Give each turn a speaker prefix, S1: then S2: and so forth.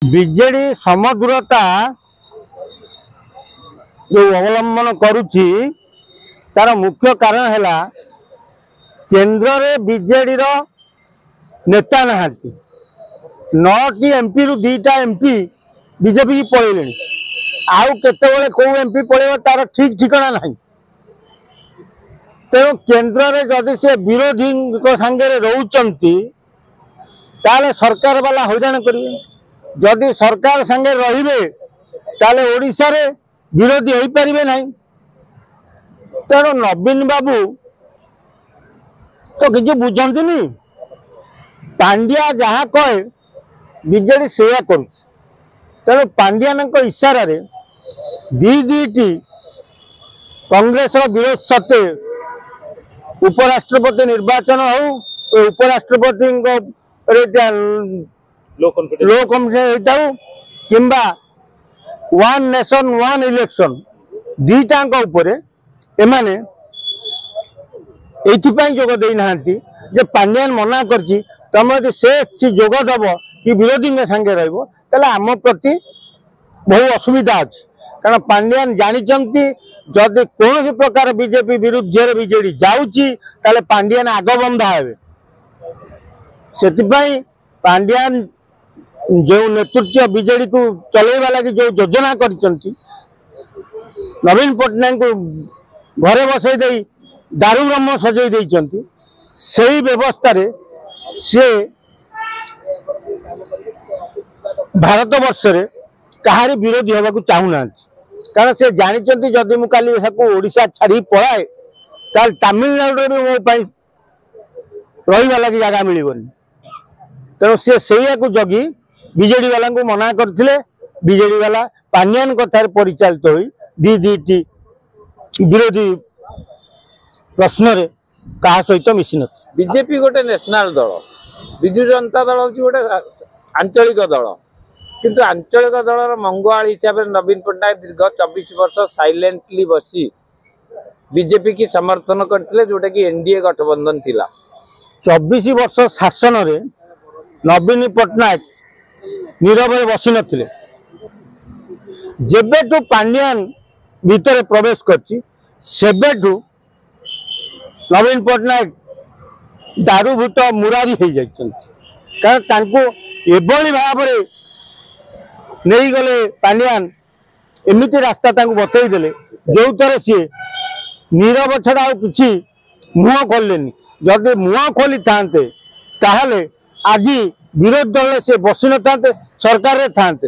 S1: BJD ସମଦୂରତା जो अवलंबन करुच्ची तार मुख्य कारण है केन्द्र रे बीजेडी नेता नहांती 9टी एमपी रु 2टा एमपी बीजेपी की पलैले आउ केतेबेले कौ एमपी पलैब तार ठीक ठिकाना नहीं। तेणु केन्द्र रे जदि से विरोधी सांगे रोचंती ताले सरकार वाला हैरान करिवे। जदि सरकार संगे रहिबे ताले ओडिशा रे विरोधी हो पारे ना। तेणु नवीन बाबू तो किसी बुझती पांड्या जहाँ कहे बीजेडी से तेणु पांड्यान इशारा रे दीटी कांग्रेस विरोध सत्वे उपराष्ट्रपति निर्वाचन हो उपराष्ट्रपति लो कॉन्फिडेंस किंबा वन नेशन वन इलेक्शन दीटांक उपरे एमाने एथिपाई जोग दे नांती जे पांड्यान मना करछि तुम यदि से जोग दब कि विरोधी संगे रहिबो ताले आम प्रति बहु असुविधा अछि। कारण पांड्यान जानिचंती जदि कौन प्रकार बीजेपी विरुद्ध बीजेडी जाउची ताले पांड्यान आगबंधा हेबे। सेतिपाई पांड्यान जो नेतृत्व बीजेडी को चलैवा लगी जो योजना करिसंती नवीन पट्टनायक को घरे बसई दे दारू ब्रह्म सजई देइचंती सेही व्यवस्था रे से भारत वर्ष रे कहारी विरोधी होबा को चाहू ना। कारण से जानिचंती जदि मु काली ओडिशा छाड़ी पळाए ताल तमिलनाडु रे मो पई रहिवा लगी जगह मिलिबनी। तेणु से सेया को जगी बीजेडी वाला को मना करथिले। बीजेडी वाला पांड्यान कथार परिचालित होई दीटी विरोधी प्रश्न रे कहा सहित मिसी न।
S2: बीजेपी गोटे नेशनल दल विजु जनता दल होची गोटे आंचलिक दल किंतु आंचलिक दलर मंगुआल हिसाब से नवीन पट्टनायक दीर्घ 24 वर्ष साइलेंटली बसी बीजेपी की समर्थन करथिले जोटा कि एनडीए गठबंधन थिला।
S1: 24 वर्ष शासन रे नवीन पट्टनायक नीरव बसी नथिले। जेबेठू पांड्यान भीतर प्रवेश करछि सेबेठू नवीन पट्टनायक दारूभूत मुरारी हो जाइछन्ति। कारण तांको एभली भाव रे नहीं गले पांड्यान एमिति रास्ता तांको बतई देले जो तरह सी नीरव छड़ा आ किछि मुह खोलेनी। जदि मुह खोली थांते ताहले आज विरोध दल से बसी न था सरकार रे थांते।